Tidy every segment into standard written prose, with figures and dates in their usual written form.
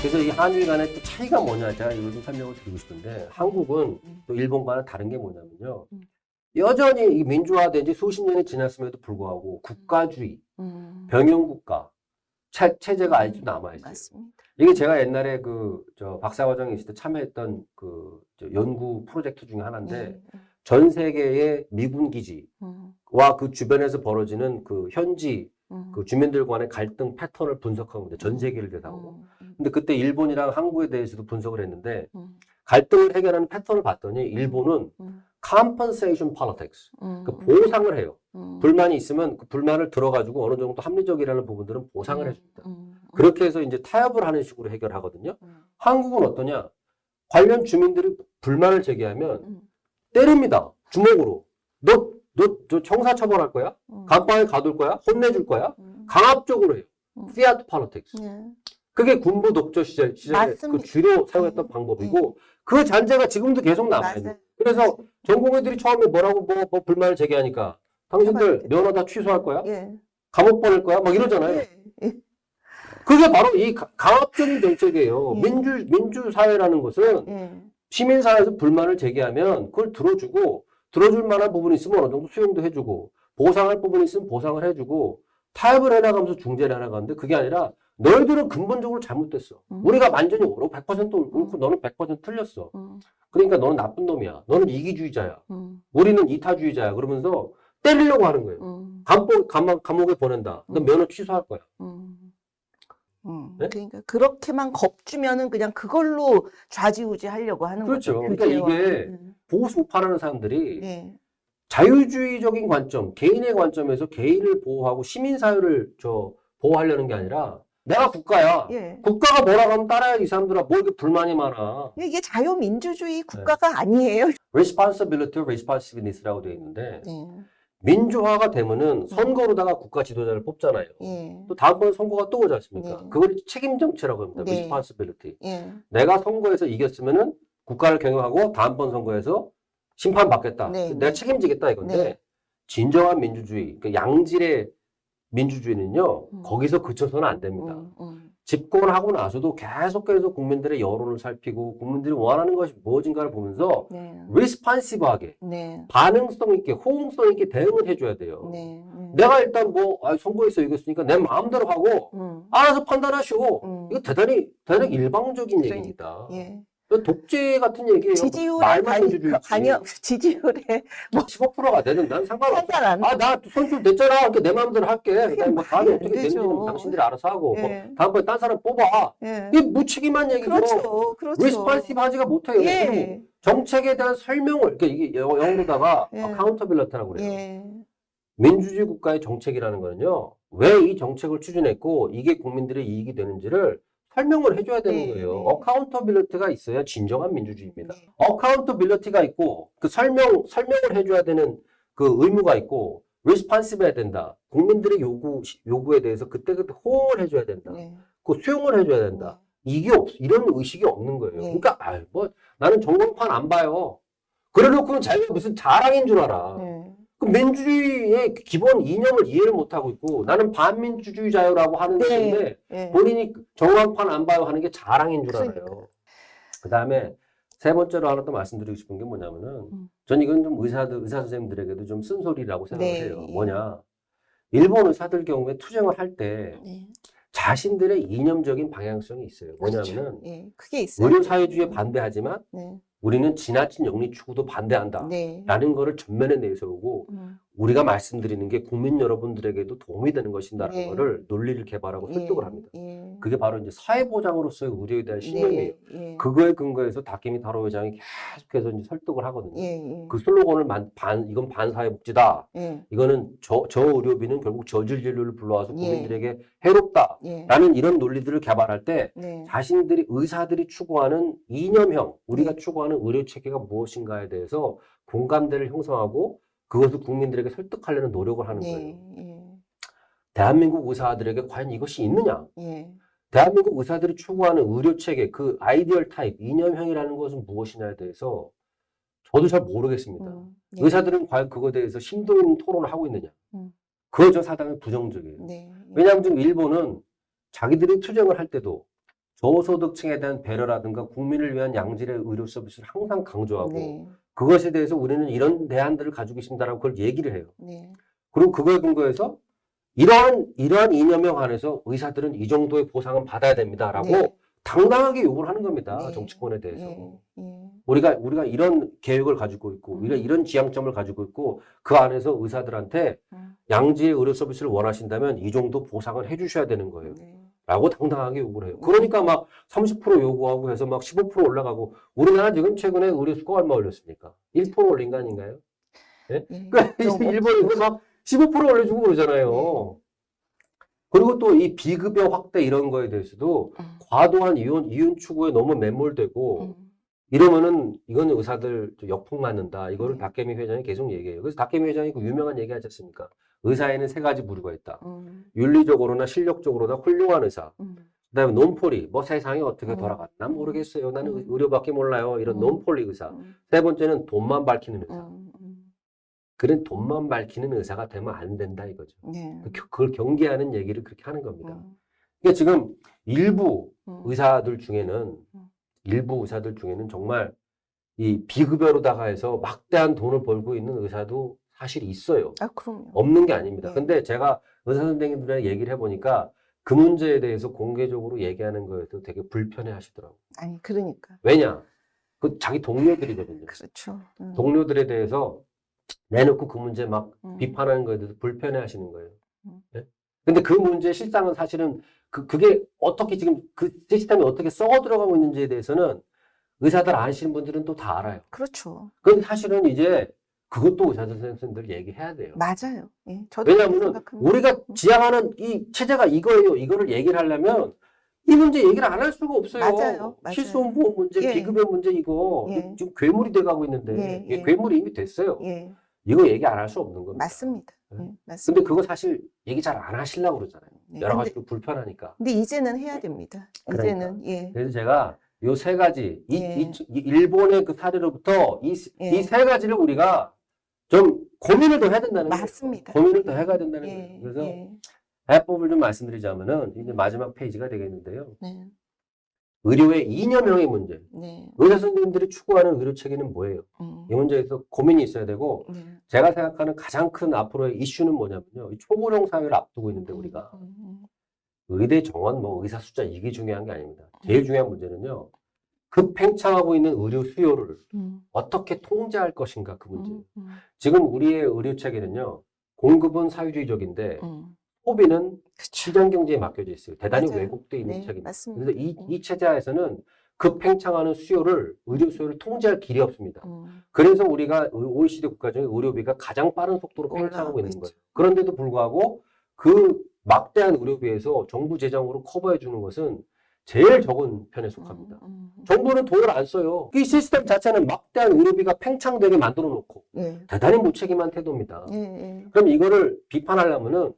그래서 이 한일 간의 또 차이가 뭐냐, 제가 이걸 좀 설명을 드리고 싶은데, 한국은 또 일본과는 다른 게 뭐냐면요. 여전히 이 민주화된 지 수십 년이 지났음에도 불구하고 국가주의, 병영국가 체제가 아직도 남아있어요. 맞습니다. 이게 제가 옛날에 박사과정에 있을 때 참여했던 연구 프로젝트 중에 하나인데, 전 세계의 미군 기지와 그 주변에서 벌어지는 그 현지 그 주민들 간의 갈등 패턴을 분석한 겁니다. 전 세계를 대상으로. 근데 그때 일본이랑 한국에 대해서도 분석을 했는데, 갈등을 해결하는 패턴을 봤더니 일본은 compensation politics, 그 보상을 해요. 불만이 있으면 그 불만을 들어가지고 어느 정도 합리적이라는 부분들은 보상을 해줍니다. 그렇게 해서 이제 타협을 하는 식으로 해결하거든요. 한국은 어떠냐? 관련 주민들이 불만을 제기하면 때립니다. 주먹으로. 너 형사 처벌할 거야? 감방에 가둘 거야? 혼내줄 거야? 강압적으로 해요. fiat politics. 그게 군부 독재 시절에 그 주로 사용했던 방법이고, 그 잔재가 지금도 계속 남아있는. 그래서 전공의들이 처음에 뭐라고 불만을 제기하니까 당신들 면허 다 취소할 거야? 감옥 보낼 거야? 막 이러잖아요. 그게 바로 이 강압적인 정책이에요. 민주사회라는 것은 시민사회에서 불만을 제기하면 그걸 들어줄 만한 부분이 있으면 어느 정도 수용도 해주고, 보상할 부분이 있으면 보상을 해주고, 타협을 해나가면서 중재를 해나가는데, 그게 아니라 너희들은 근본적으로 잘못됐어. 우리가 완전히 100% 옳고 너는 100% 틀렸어. 그러니까 너는 나쁜 놈이야. 너는 이기주의자야. 우리는 이타주의자야. 그러면서 때리려고 하는 거예요. 감옥에 보낸다. 너 면허 취소할 거야. 네? 그러니까 그렇게만 겁주면은 그냥 그걸로 좌지우지 하려고 하는 그렇죠. 거죠. 그러니까 이게 보수파라는 사람들이 자유주의적인 관점, 개인의 관점에서 개인을 보호하고 시민사회를 보호하려는 게 아니라, 내가 국가야. 국가가 뭐라고 하면 따라야 이 사람들아. 뭐 이렇게 불만이 많아. 이게 자유민주주의 국가가 아니에요. responsibility, responsiveness라고 되어 있는데, 민주화가 되면은 선거로다가 국가 지도자를 뽑잖아요. 또 다음번에 선거가 또 오지 않습니까? 그걸 책임 정치라고 합니다. responsibility. 내가 선거에서 이겼으면은 국가를 경영하고 다음번 선거에서 심판받겠다. 내가 책임지겠다 이건데, 진정한 민주주의, 그 양질의 민주주의는요, 거기서 그쳐서는 안 됩니다. 집권하고 나서도 계속해서 국민들의 여론을 살피고, 국민들이 원하는 것이 무엇인가를 보면서, 리스판시브하게, 반응성 있게, 호응성 있게 대응을 해줘야 돼요. 내가 일단 선거에서 이겼으니까 내 마음대로 하고, 알아서 판단하시오. 이거 대단히 일방적인 얘기입니다. 독재 같은 얘기예요. 지지율에 15%가 되는 난 상관없어. 나 선출 됐잖아. 이렇게 내 마음대로 할게. 그다음에 다음에 어떻게 되는지 당신들이 알아서 하고. 다음번에 딴 사람 뽑아. 이게 무책임한 얘기죠. 그렇죠. 리스판시브 하지가 못해요. 정책에 대한 설명을, 그러니까 이게 영어로다가 accountability라고 그래요. 민주주의 국가의 정책이라는 거는요, 왜 이 정책을 추진했고 이게 국민들의 이익이 되는지를 설명을 해줘야 되는 거예요. 어카운터빌리티가 있어야 진정한 민주주의입니다. 어카운터빌리티가 있고, 그 설명을 해줘야 되는 그 의무가 있고, 리스판시브 해야 된다. 국민들의 요구에 대해서 그때그때 호응을 해줘야 된다. 그 수용을 해줘야 된다. 이런 의식이 없는 거예요. 그러니까, 나는 전광판 안 봐요. 그래 놓고는 자기가 무슨 자랑인 줄 알아. 그 민주주의의 기본 이념을 이해를 못하고 있고, 나는 반민주주의자라고 하는 것인데, 본인이 전광판 안 봐요 하는 게 자랑인 줄 알아요. 그 다음에 세 번째로 하나 또 말씀드리고 싶은 게 뭐냐면은, 전 이건 좀 의사 선생님들에게도 좀 쓴소리라고 생각을 해요. 뭐냐. 일본 의사들 경우에 투쟁을 할 때, 자신들의 이념적인 방향성이 있어요. 뭐냐면은, 그게 있어요. 의료사회주의에 반대하지만, 우리는 지나친 영리 추구도 반대한다. 라는 거를 전면에 내세우고, 우리가 말씀드리는 게 국민 여러분들에게도 도움이 되는 것인다는 거를 논리를 개발하고 설득을 합니다. 그게 바로 이제 사회보장으로서의 의료에 대한 신념이에요. 그거에 근거해서 다케미 타로 회장이 계속해서 이제 설득을 하거든요. 그 슬로건을 이건 반사회복지다. 이거는 저 의료비는 결국 저질 진료를 불러와서 국민들에게 해롭다. 라는 이런 논리들을 개발할 때 의사들이 추구하는 이념형, 우리가 추구하는 의료 체계가 무엇인가에 대해서 공감대를 형성하고 그것을 국민들에게 설득하려는 노력을 하는 거예요. 대한민국 의사들에게 과연 이것이 있느냐? 대한민국 의사들이 추구하는 의료체계, 그 아이디얼 타입, 이념형이라는 것은 무엇이냐에 대해서 저도 잘 모르겠습니다. 의사들은 과연 그거에 대해서 심도 있는 토론을 하고 있느냐? 그거 저 사당이 부정적이에요. 왜냐하면 지금 일본은 자기들이 투쟁을 할 때도 저소득층에 대한 배려라든가 국민을 위한 양질의 의료 서비스를 항상 강조하고 네. 그것에 대해서 우리는 이런 대안들을 가지고 있습니다라고 그걸 얘기를 해요. 네. 그리고 그거에 근거해서 이러한 이념에 관해서 의사들은 이 정도의 보상은 받아야 됩니다라고 네. 당당하게 요구를 하는 겁니다. 네. 정치권에 대해서. 예. 예. 우리가 이런 계획을 가지고 있고, 이런 지향점을 가지고 있고, 그 안에서 의사들한테 양질의 의료 서비스를 원하신다면 이 정도 보상을 해주셔야 되는 거예요. 네. 라고 당당하게 요구를 해요. 그러니까 막 30% 요구하고 해서 막 15% 올라가고, 우리나라 지금 최근에 의료수가 얼마 올렸습니까? 1% 올린 거 아닌가요? 예? 예. 그러니까 너무 일본에서 막 15% 올려주고 그러잖아요. 그리고 또 이 비급여 확대 이런 거에 대해서도 과도한 이윤 추구에 너무 매몰되고 이러면은 이건 의사들 역풍 맞는다. 이거를 박계미 회장이 계속 얘기해요. 그래서 박계미 회장이 그 유명한 얘기 하지 않습니까? 의사에는 세 가지 부류가 있다. 윤리적으로나 실력적으로나 훌륭한 의사. 그다음에 논폴리. 뭐 세상이 어떻게 돌아갔나 모르겠어요. 나는 의료밖에 몰라요. 이런 논폴리 의사. 세 번째는 돈만 밝히는 의사. 그런 돈만 밝히는 의사가 되면 안 된다 이거죠. 네. 그걸 경계하는 얘기를 그렇게 하는 겁니다. 그러니까 지금 일부 의사들 중에는 정말 이 비급여로다가 해서 막대한 돈을 벌고 있는 의사도 사실 있어요. 아, 그럼요. 없는 게 아닙니다. 네. 근데 제가 의사 선생님들이랑 얘기를 해보니까 그 문제에 대해서 공개적으로 얘기하는 거에도 되게 불편해 하시더라고요. 아니, 그러니까. 왜냐? 그 자기 동료들이거든요. 그렇죠. 동료들에 대해서 내놓고 그 문제 막 비판하는 거에 대해서 불편해 하시는 거예요. 네? 근데 그 문제 실상은 사실은 그게 어떻게 지금 그 시스템이 어떻게 썩어 들어가고 있는지에 대해서는 의사들 아시는 분들은 또 다 알아요. 그렇죠. 그런데 사실은 이제 그것도 의사 선생님들 얘기해야 돼요. 맞아요. 예. 저도 그렇게 왜냐하면 생각합니다. 우리가 지향하는 이 체제가 이거예요. 이거를 얘기를 하려면 이 문제 얘기를 안 할 수가 없어요. 맞아요. 맞아요. 실손보험 문제, 예. 비급여 문제 이거 예. 지금 괴물이 돼가고 있는데 예, 이게 예. 괴물이 이미 됐어요. 예. 이거 얘기 안 할 수 없는 겁니다. 맞습니다. 네. 예. 맞습니다. 근데 그거 사실 얘기 잘 안 하시려고 그러잖아요. 네. 여러 가지로 불편하니까. 근데 이제는 해야 됩니다. 그러니까. 이제는, 예. 그래서 제가 요 세 가지, 예. 이 일본의 그 사례로부터 이 예. 세 가지를 우리가 좀 고민을 더 해야 된다는 거예요. 맞습니다. 고민을 더 해가야 된다는 예. 거예요. 그래서 예. 해법을 좀 말씀드리자면은 이제 마지막 페이지가 되겠는데요. 네. 의료의 이념형의 문제. 네. 의사 선생님들이 추구하는 의료 체계는 뭐예요? 이 문제에서 고민이 있어야 되고 네. 제가 생각하는 가장 큰 앞으로의 이슈는 뭐냐면요. 이 초고령 사회를 앞두고 있는데 우리가 의대 정원, 뭐 의사 숫자 이게 중요한 게 아닙니다. 제일 중요한 문제는요. 급팽창하고 있는 의료 수요를 어떻게 통제할 것인가 그 문제. 지금 우리의 의료 체계는요. 공급은 사회주의적인데 소비는 그쵸. 시장 경제에 맡겨져 있어요. 대단히 맞아요. 왜곡되어 있는 네, 체계입니다. 맞습니다. 그래서 이 체제하에서는 급팽창하는 의료 수요를 통제할 길이 없습니다. 그래서 우리가 OECD 국가 중에 의료비가 가장 빠른 속도로 팽창하고 있는 거예요. 그런데도 불구하고 그 막대한 의료비에서 정부 재정으로 커버해 주는 것은 제일 적은 편에 속합니다. 정부는 돈을 안 써요. 이 시스템 자체는 막대한 의료비가 팽창되게 만들어 놓고 예. 대단히 무책임한 태도입니다. 예. 예. 그럼 이거를 비판하려면은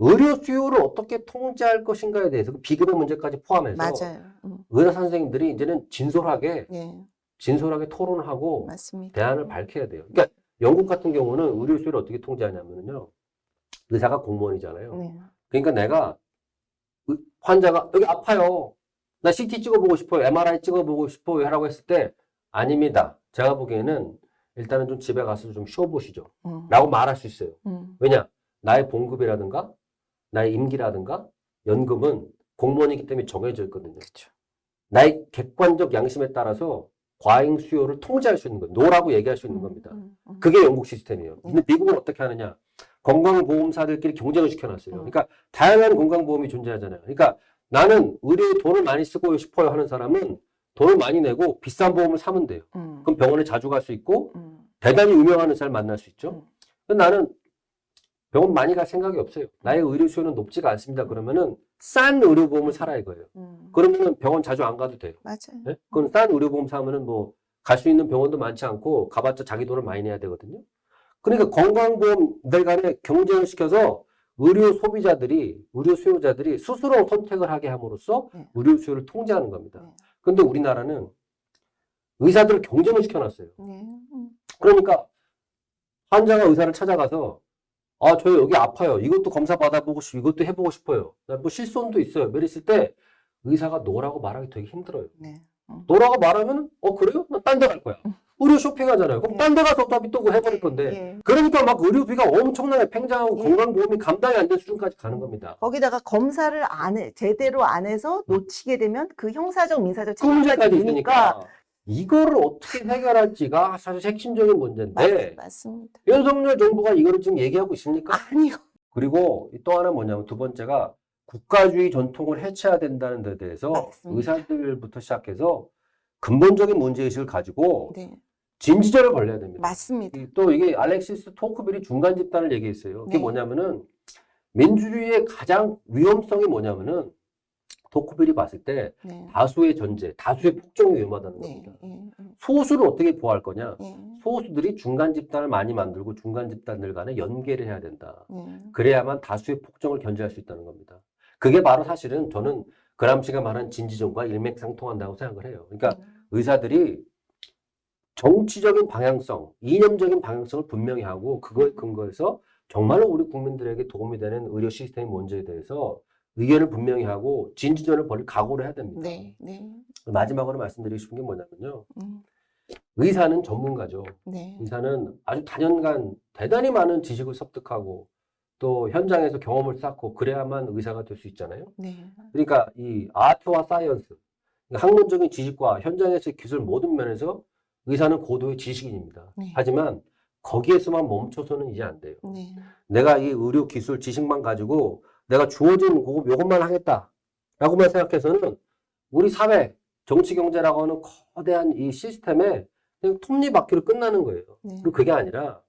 의료 수요를 어떻게 통제할 것인가에 대해서 그 비급여 문제까지 포함해서 맞아요. 의사 선생님들이 이제는 진솔하게 예. 토론을 하고 맞습니다. 대안을 밝혀야 돼요. 그러니까 영국 같은 경우는 의료 수요를 어떻게 통제하냐면요. 의사가 공무원이잖아요. 네. 그러니까 내가 환자가 여기 아파요. 나 CT 찍어보고 싶어요. MRI 찍어보고 싶어요. 하라고 했을 때 아닙니다. 제가 보기에는 일단은 좀 집에 가서 좀 쉬어보시죠. 라고 말할 수 있어요. 왜냐? 나의 봉급이라든가 나의 임기라든가 연금은 공무원이기 때문에 정해져 있거든요. 그렇죠. 나의 객관적 양심에 따라서 과잉 수요를 통제할 수 있는 거예요. 노라고 얘기할 수 있는 겁니다. 그게 영국 시스템이에요. 근데 미국은 어떻게 하느냐? 건강보험사들끼리 경쟁을 시켜놨어요. 그러니까 다양한 건강보험이 존재하잖아요. 그러니까 나는 의료에 돈을 많이 쓰고 싶어요 하는 사람은 돈을 많이 내고 비싼 보험을 사면 돼요. 그럼 병원에 자주 갈 수 있고 대단히 유명한 의사를 만날 수 있죠. 근데 나는 병원 많이 갈 생각이 없어요. 나의 의료 수요는 높지가 않습니다. 그러면은 싼 의료보험을 사라 이거예요. 그러면은 병원 자주 안 가도 돼요. 맞아요. 네? 그건 싼 의료보험 사면은 뭐 갈 수 있는 병원도 많지 않고 가봤자 자기 돈을 많이 내야 되거든요. 그러니까 건강보험들 간에 경쟁을 시켜서 의료 수요자들이 스스로 선택을 하게 함으로써 의료 수요를 통제하는 겁니다. 그런데 우리나라는 의사들을 경쟁을 시켜놨어요. 그러니까 환자가 의사를 찾아가서 저 여기 아파요. 이것도 검사 받아보고 싶고 이것도 해보고 싶어요. 뭐 실손도 있어요. 이랬을 때 의사가 노라고 말하기 되게 힘들어요. 네. 노라고 말하면 그래요? 난 딴 데 갈 거야. 의료 쇼핑하잖아요. 그럼 네. 딴 데 가서 어차피 또 해버릴 건데. 예. 그러니까 막 의료비가 엄청나게 팽창하고 예. 건강보험이 감당이 안 될 수준까지 가는 겁니다. 거기다가 검사를 제대로 안 해서 놓치게 되면 그 형사적, 민사적 그 문제까지 책임까지 있으니까 되니까. 이거를 어떻게 해결할지가 사실 핵심적인 문제인데 맞습니다. 윤석열 정부가 이거를 지금 얘기하고 있습니까? 아니요. 그리고 또 하나 뭐냐면 두 번째가 국가주의 전통을 해체해야 된다는 데 대해서 맞습니다. 의사들부터 시작해서 근본적인 문제의식을 가지고 네. 진지전을 벌려야 됩니다. 맞습니다. 또 이게 알렉시스 토크빌이 중간 집단을 얘기했어요. 그게 네. 뭐냐면은 민주주의의 가장 위험성이 뭐냐면은 토크빌이 봤을 때 네. 다수의 전제, 다수의 폭정이 위험하다는 네. 겁니다. 예. 소수를 어떻게 보호할 거냐? 예. 소수들이 중간 집단을 많이 만들고 중간 집단들 간에 연계를 해야 된다. 예. 그래야만 다수의 폭정을 견제할 수 있다는 겁니다. 그게 바로 사실은 저는 그람시가 말한 진지전과 일맥상통한다고 생각을 해요. 그러니까 의사들이 정치적인 방향성, 이념적인 방향성을 분명히 하고 그거에 근거해서 정말로 우리 국민들에게 도움이 되는 의료 시스템의 문제에 대해서 의견을 분명히 하고 진지전을 벌일 각오를 해야 됩니다. 네. 네. 마지막으로 말씀드리고 싶은 게 뭐냐면요. 음. 의사는 전문가죠. 네. 의사는 아주 다년간 대단히 많은 지식을 습득하고 또 현장에서 경험을 쌓고 그래야만 의사가 될 수 있잖아요. 네. 그러니까 이 아트와 사이언스, 학문적인 지식과 현장에서의 기술 모든 면에서 의사는 고도의 지식인입니다. 네. 하지만 거기에서만 멈춰서는 이제 안 돼요. 네. 내가 이 의료 기술 지식만 가지고 내가 주어진 요것만 하겠다라고만 생각해서는 우리 사회, 정치 경제라고 하는 거대한 이 시스템에 그냥 톱니바퀴로 끝나는 거예요. 네. 그리고 그게 아니라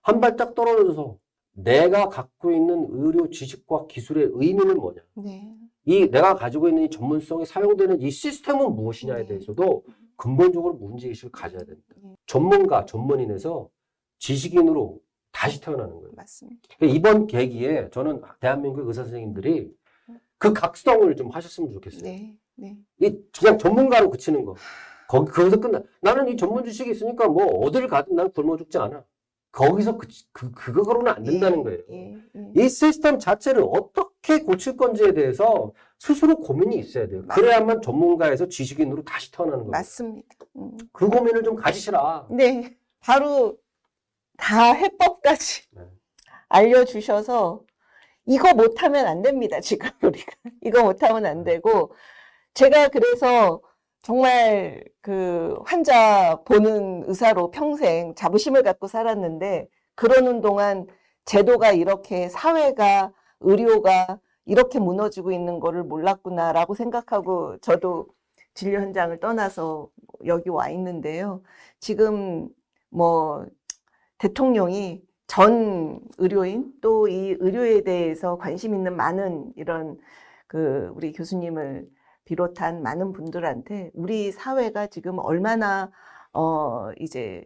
한 발짝 떨어져서 내가 갖고 있는 의료 지식과 기술의 의미는 뭐냐? 네. 이 내가 가지고 있는 이 전문성이 사용되는 이 시스템은 무엇이냐에 네. 대해서도 근본적으로 문제의식을 가져야 됩니다. 네. 전문가, 전문인에서 지식인으로 다시 태어나는 거예요. 맞습니다. 이번 계기에 저는 대한민국 의사 선생님들이 그 각성을 좀 하셨으면 좋겠어요. 네. 네. 이 그냥 전문가로 그치는 거. 거기서 끝나. 나는 이 전문 지식이 있으니까 뭐 어디를 가든 난 굶어 죽지 않아. 거기서 그거로는 안 된다는 거예요. 예. 예. 이 시스템 자체를 어떻게 고칠 건지에 대해서 스스로 고민이 있어야 돼요. 그래야만 전문가에서 지식인으로 다시 태어나는 거예요. 맞습니다. 그 고민을 좀 가지시라. 네. 바로 다 해법까지 네. 알려주셔서 이거 못하면 안 됩니다. 지금 우리가 이거 못하면 안 되고 제가 그래서 정말 그 환자 보는 의사로 평생 자부심을 갖고 살았는데 그러는 동안 제도가 이렇게 사회가 의료가 이렇게 무너지고 있는 거를 몰랐구나라고 생각하고 저도 진료 현장을 떠나서 여기 와 있는데요. 지금 뭐 대통령이 전 의료인 또 이 의료에 대해서 관심 있는 많은 이런 그 우리 교수님을 비롯한 많은 분들한테 우리 사회가 지금 얼마나 이제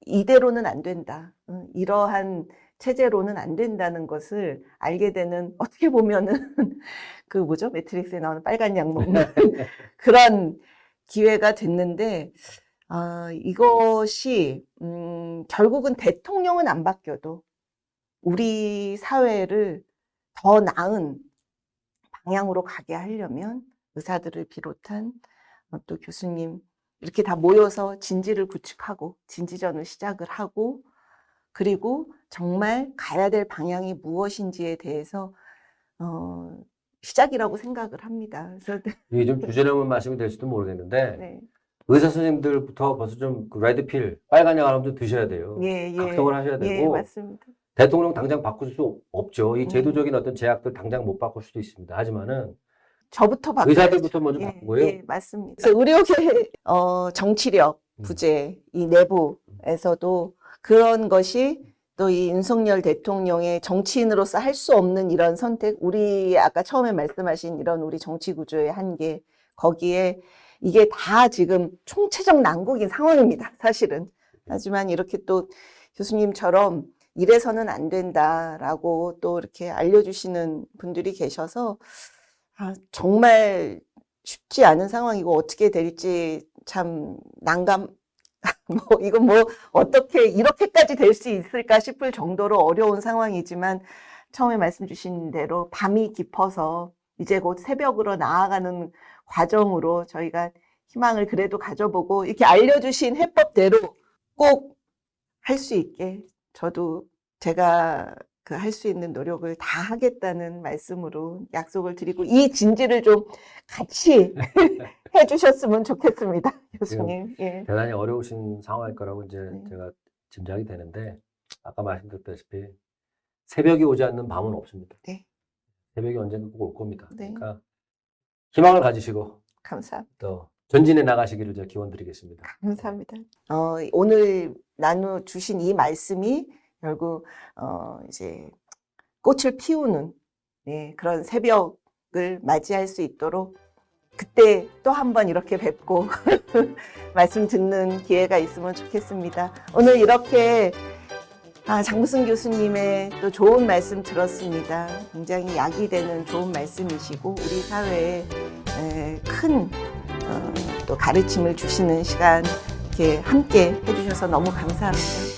이대로는 안 된다. 이러한 체제로는 안 된다는 것을 알게 되는 어떻게 보면은 그 뭐죠? 매트릭스에 나오는 빨간 약 먹는 그런 기회가 됐는데 이것이 결국은 대통령은 안 바뀌어도 우리 사회를 더 나은 방향으로 가게 하려면 의사들을 비롯한 또 교수님 이렇게 다 모여서 진지를 구축하고 진지전을 시작을 하고 그리고 정말 가야 될 방향이 무엇인지에 대해서 시작이라고 생각을 합니다. 그래서 이게 좀 주제넘은 말씀이 될 수도 모르겠는데 네. 의사 선생님들부터 벌써 좀 그 레드필 빨간 약 하나 좀 드셔야 돼요. 예, 예. 각성을 하셔야 되고 예, 맞습니다. 대통령 당장 바꿀 수 없죠. 이 제도적인 어떤 제약들 당장 못 바꿀 수도 있습니다. 하지만은 저부터 바꿔야죠. 의사들부터 먼저 바꾸고요. 예, 맞습니다. 그래서 의료계 정치력 부재 이 내부에서도 그런 것이 또 이 윤석열 대통령의 정치인으로서 할 수 없는 이런 선택, 우리 아까 처음에 말씀하신 이런 우리 정치 구조의 한계, 거기에 이게 다 지금 총체적 난국인 상황입니다. 사실은. 하지만 이렇게 또 교수님처럼 이래서는 안 된다라고 또 이렇게 알려주시는 분들이 계셔서 정말 쉽지 않은 상황이고 어떻게 될지 참 난감, 이건 어떻게 이렇게까지 될 수 있을까 싶을 정도로 어려운 상황이지만 처음에 말씀 주신 대로 밤이 깊어서 이제 곧 새벽으로 나아가는 과정으로 저희가 희망을 그래도 가져보고 이렇게 알려주신 해법대로 꼭 할 수 있게 저도 제가 그 할 수 있는 노력을 다 하겠다는 말씀으로 약속을 드리고 이 진지를 좀 같이 해주셨으면 좋겠습니다, 교수님. 예. 대단히 어려우신 상황일 거라고 이제 네. 제가 짐작이 되는데 아까 말씀드렸다시피 새벽이 오지 않는 밤은 없습니다. 네. 새벽이 언젠가 꼭 올 겁니다. 네. 그러니까 희망을 가지시고 감사합니다. 또 전진해 나가시기를 제가 기원드리겠습니다. 감사합니다. 오늘 나눠주신 이 말씀이 결국 이제 꽃을 피우는 그런 새벽을 맞이할 수 있도록 그때 또 한 번 이렇게 뵙고 말씀 듣는 기회가 있으면 좋겠습니다. 오늘 이렇게 장무승 교수님의 또 좋은 말씀 들었습니다. 굉장히 약이 되는 좋은 말씀이시고 우리 사회에 큰 또 가르침을 주시는 시간 이렇게 함께 해주셔서 너무 감사합니다.